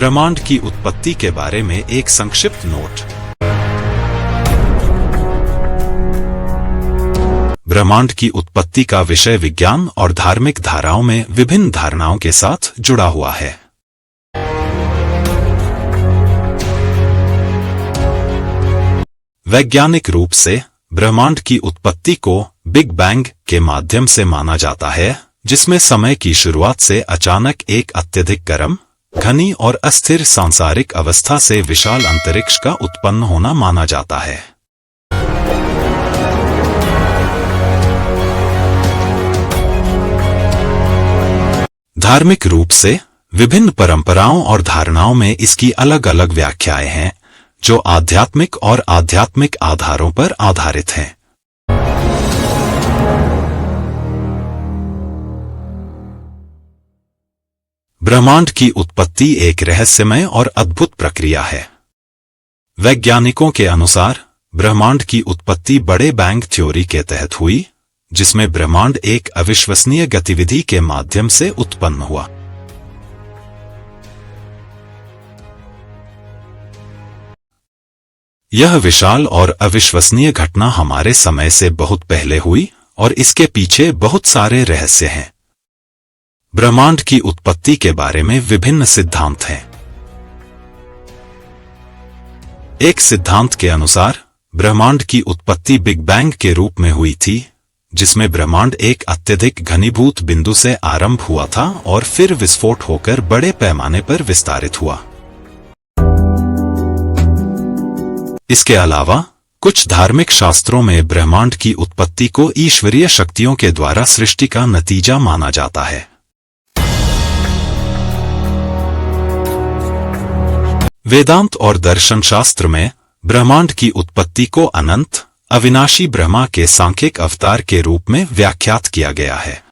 ब्रह्मांड की उत्पत्ति के बारे में एक संक्षिप्त नोट। ब्रह्मांड की उत्पत्ति का विषय विज्ञान और धार्मिक धाराओं में विभिन्न धारणाओं के साथ जुड़ा हुआ है। वैज्ञानिक रूप से ब्रह्मांड की उत्पत्ति को बिग बैंग के माध्यम से माना जाता है, जिसमें समय की शुरुआत से अचानक एक अत्यधिक गर्म, घनी और अस्थिर सांसारिक अवस्था से विशाल अंतरिक्ष का उत्पन्न होना माना जाता है। धार्मिक रूप से विभिन्न परंपराओं और धारणाओं में इसकी अलग अलग व्याख्याएं हैं, जो आध्यात्मिक और आध्यात्मिक आधारों पर आधारित हैं। ब्रह्मांड की उत्पत्ति एक रहस्यमय और अद्भुत प्रक्रिया है। वैज्ञानिकों के अनुसार ब्रह्मांड की उत्पत्ति बड़े बैंग थ्योरी के तहत हुई, जिसमें ब्रह्मांड एक अविश्वसनीय गतिविधि के माध्यम से उत्पन्न हुआ। यह विशाल और अविश्वसनीय घटना हमारे समय से बहुत पहले हुई और इसके पीछे बहुत सारे रहस्य हैं। ब्रह्मांड की उत्पत्ति के बारे में विभिन्न सिद्धांत हैं। एक सिद्धांत के अनुसार ब्रह्मांड की उत्पत्ति बिग बैंग के रूप में हुई थी, जिसमें ब्रह्मांड एक अत्यधिक घनीभूत बिंदु से आरंभ हुआ था और फिर विस्फोट होकर बड़े पैमाने पर विस्तारित हुआ। इसके अलावा कुछ धार्मिक शास्त्रों में ब्रह्मांड की उत्पत्ति को ईश्वरीय शक्तियों के द्वारा सृष्टि का नतीजा माना जाता है। वेदांत और दर्शन शास्त्र में ब्रह्मांड की उत्पत्ति को अनंत, अविनाशी ब्रह्मा के सांख्यिक अवतार के रूप में व्याख्यात किया गया है।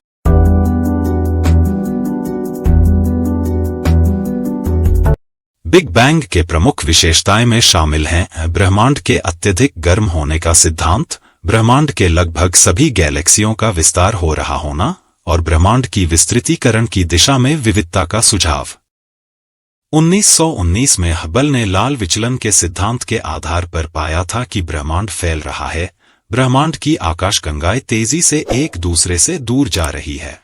बिग बैंग के प्रमुख विशेषताएं में शामिल हैं ब्रह्मांड के अत्यधिक गर्म होने का सिद्धांत, ब्रह्मांड के लगभग सभी गैलेक्सियों का विस्तार हो रहा होना और ब्रह्मांड की विस्तृतीकरण की दिशा में विविधता का सुझाव। 1919 में हबल ने लाल विचलन के सिद्धांत के आधार पर पाया था कि ब्रह्मांड फैल रहा है, ब्रह्मांड की आकाशगंगाएं तेजी से एक दूसरे से दूर जा रही है।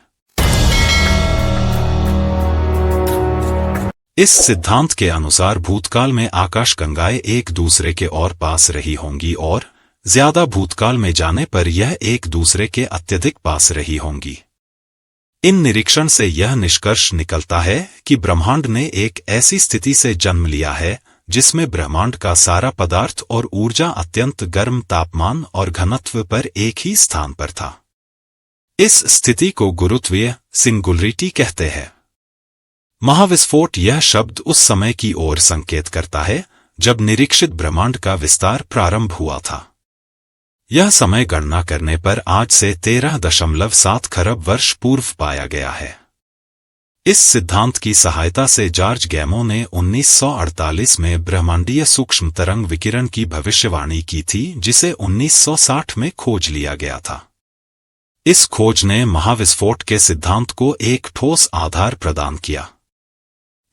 इस सिद्धांत के अनुसार भूतकाल में आकाशगंगाएं एक दूसरे के और पास रही होंगी और ज्यादा भूतकाल में जाने पर यह एक दूसरे के अत्यधिक पास रही होंगी। इन निरीक्षण से यह निष्कर्ष निकलता है कि ब्रह्मांड ने एक ऐसी स्थिति से जन्म लिया है जिसमें ब्रह्मांड का सारा पदार्थ और ऊर्जा अत्यंत गर्म तापमान और घनत्व पर एक ही स्थान पर था। इस स्थिति को गुरुत्वीय सिंगुलरिटी कहते हैं। महाविस्फोट यह शब्द उस समय की ओर संकेत करता है जब निरीक्षित ब्रह्मांड का विस्तार प्रारंभ हुआ था। यह समय गणना करने पर आज से 13.7 खरब वर्ष पूर्व पाया गया है। इस सिद्धांत की सहायता से जॉर्ज गैमो ने 1948 में ब्रह्मांडीय सूक्ष्म तरंग विकिरण की भविष्यवाणी की थी, जिसे 1960 में खोज लिया गया था। इस खोज ने महाविस्फोट के सिद्धांत को एक ठोस आधार प्रदान किया।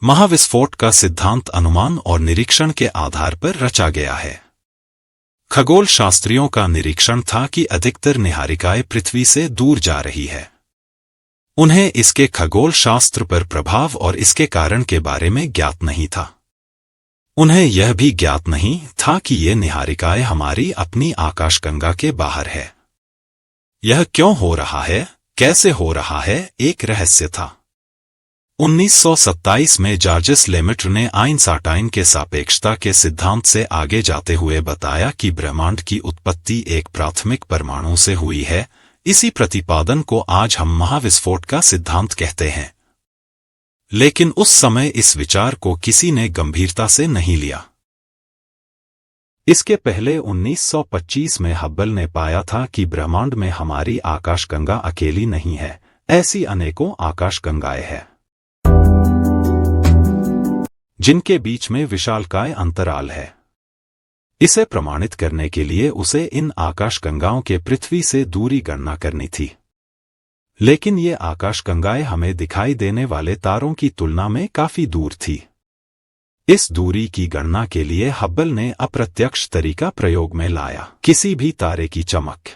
महाविस्फोट का सिद्धांत अनुमान और निरीक्षण के आधार पर रचा गया है। खगोल शास्त्रियों का निरीक्षण था कि अधिकतर निहारिकाएं पृथ्वी से दूर जा रही है। उन्हें इसके खगोल शास्त्र पर प्रभाव और इसके कारण के बारे में ज्ञात नहीं था। उन्हें यह भी ज्ञात नहीं था कि ये निहारिकाएं हमारी अपनी आकाशगंगा के बाहर है। यह क्यों हो रहा है, कैसे हो रहा है, एक रहस्य था। 1927 में जॉर्जेस लेमेटर ने आइंस्टाइन के सापेक्षता के सिद्धांत से आगे जाते हुए बताया कि ब्रह्मांड की उत्पत्ति एक प्राथमिक परमाणु से हुई है। इसी प्रतिपादन को आज हम महाविस्फोट का सिद्धांत कहते हैं। लेकिन उस समय इस विचार को किसी ने गंभीरता से नहीं लिया। इसके पहले 1925 में हबल ने पाया था कि ब्रह्मांड में हमारी आकाशगंगा अकेली नहीं है, ऐसी अनेकों आकाशगंगाएं हैं जिनके बीच में विशालकाय अंतराल है। इसे प्रमाणित करने के लिए उसे इन आकाशगंगाओं के पृथ्वी से दूरी गणना करनी थी। लेकिन ये आकाशगंगाएं हमें दिखाई देने वाले तारों की तुलना में काफी दूर थी। इस दूरी की गणना के लिए हब्बल ने अप्रत्यक्ष तरीका प्रयोग में लाया। किसी भी तारे की चमक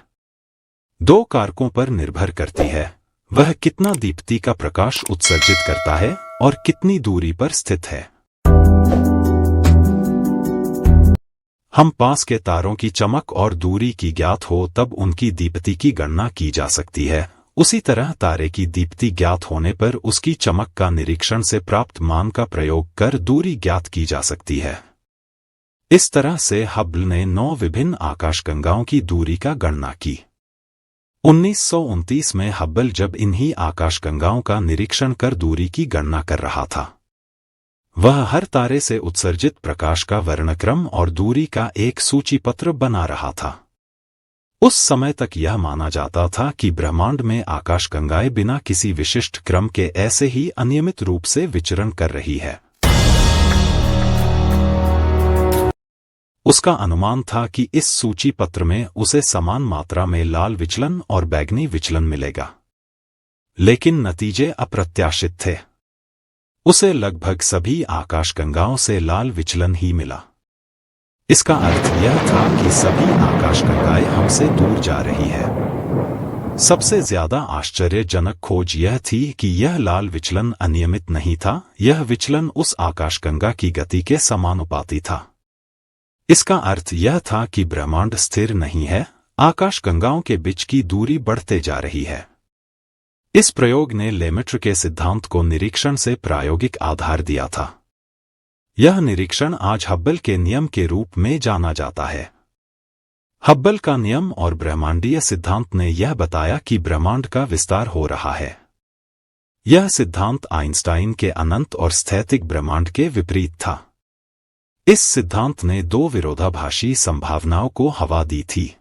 दो कारकों पर निर्भर करती है, वह कितना दीप्ति का प्रकाश उत्सर्जित करता है और कितनी दूरी पर स्थित है। हम पास के तारों की चमक और दूरी की ज्ञात हो तब उनकी दीप्ति की गणना की जा सकती है। उसी तरह तारे की दीप्ति ज्ञात होने पर उसकी चमक का निरीक्षण से प्राप्त मान का प्रयोग कर दूरी ज्ञात की जा सकती है। इस तरह से हब्बल ने 9 विभिन्न आकाशगंगाओं की दूरी का गणना की। 1929 में हब्बल जब इन्हीं आकाशगंगाओं का निरीक्षण कर दूरी की गणना कर रहा था, वह हर तारे से उत्सर्जित प्रकाश का वर्णक्रम और दूरी का एक सूचीपत्र बना रहा था। उस समय तक यह माना जाता था कि ब्रह्मांड में आकाशगंगाएं बिना किसी विशिष्ट क्रम के ऐसे ही अनियमित रूप से विचरण कर रही है। उसका अनुमान था कि इस सूची पत्र में उसे समान मात्रा में लाल विचलन और बैंगनी विचलन मिलेगा, लेकिन नतीजे अप्रत्याशित थे। उसे लगभग सभी आकाशगंगाओं से लाल विचलन ही मिला। इसका अर्थ यह था कि सभी आकाशगंगाएं हमसे दूर जा रही है। सबसे ज्यादा आश्चर्यजनक खोज यह थी कि यह लाल विचलन अनियमित नहीं था, यह विचलन उस आकाशगंगा की गति के समानुपाती था। इसका अर्थ यह था कि ब्रह्मांड स्थिर नहीं है, आकाशगंगाओं के बीच की दूरी बढ़ते जा रही है। इस प्रयोग ने लेमेट्र के सिद्धांत को निरीक्षण से प्रायोगिक आधार दिया था। यह निरीक्षण आज हब्बल के नियम के रूप में जाना जाता है। हब्बल का नियम और ब्रह्मांडीय सिद्धांत ने यह बताया कि ब्रह्मांड का विस्तार हो रहा है। यह सिद्धांत आइंस्टाइन के अनंत और स्थैतिक ब्रह्मांड के विपरीत था। इस सिद्धांत ने 2 विरोधाभासी संभावनाओं को हवा दी थी।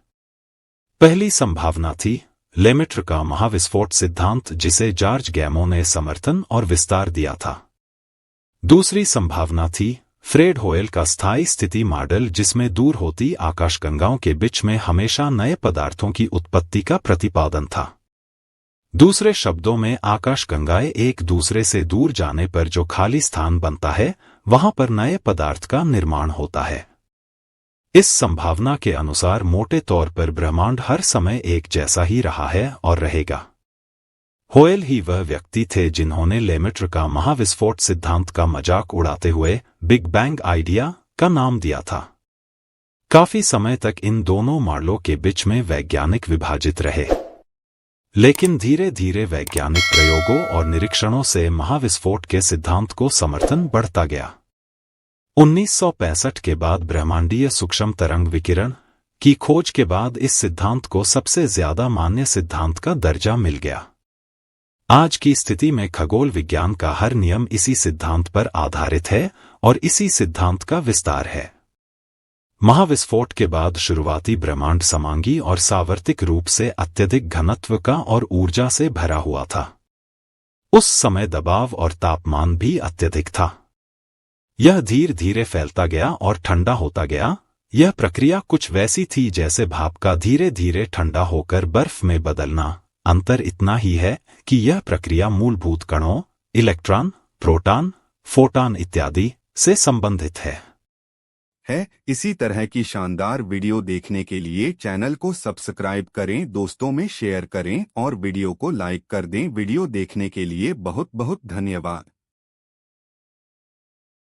पहली संभावना थी लेमेट्र का महाविस्फोट सिद्धांत, जिसे जॉर्ज गैमो ने समर्थन और विस्तार दिया था। दूसरी संभावना थी फ्रेड होयल का स्थायी स्थिति मॉडल, जिसमें दूर होती आकाशगंगाओं के बीच में हमेशा नए पदार्थों की उत्पत्ति का प्रतिपादन था। दूसरे शब्दों में, आकाशगंगाएं एक दूसरे से दूर जाने पर जो खाली स्थान बनता है, वहां पर नए पदार्थ का निर्माण होता है। इस संभावना के अनुसार मोटे तौर पर ब्रह्मांड हर समय एक जैसा ही रहा है और रहेगा। होयल ही वह व्यक्ति थे जिन्होंने लेमेट्र का महाविस्फोट सिद्धांत का मजाक उड़ाते हुए बिग बैंग आइडिया का नाम दिया था। काफी समय तक इन दोनों मॉडलों के बीच में वैज्ञानिक विभाजित रहे, लेकिन धीरे धीरे वैज्ञानिक प्रयोगों और निरीक्षणों से महाविस्फोट के सिद्धांत को समर्थन बढ़ता गया। 1965 के बाद ब्रह्मांडीय सूक्ष्म तरंग विकिरण की खोज के बाद इस सिद्धांत को सबसे ज्यादा मान्य सिद्धांत का दर्जा मिल गया। आज की स्थिति में खगोल विज्ञान का हर नियम इसी सिद्धांत पर आधारित है और इसी सिद्धांत का विस्तार है। महाविस्फोट के बाद शुरुआती ब्रह्मांड समांगी और सावर्तिक रूप से अत्यधिक घनत्व का और ऊर्जा से भरा हुआ था। उस समय दबाव और तापमान भी अत्यधिक था। यह धीरे धीरे फैलता गया और ठंडा होता गया। यह प्रक्रिया कुछ वैसी थी जैसे भाप का धीरे धीरे ठंडा होकर बर्फ में बदलना। अंतर इतना ही है कि यह प्रक्रिया मूलभूत कणों, इलेक्ट्रॉन, प्रोटॉन, फोटॉन इत्यादि से संबंधित है। इसी तरह की शानदार वीडियो देखने के लिए चैनल को सब्सक्राइब करें, दोस्तों में शेयर करें और वीडियो को लाइक कर दें। वीडियो देखने के लिए बहुत बहुत धन्यवाद।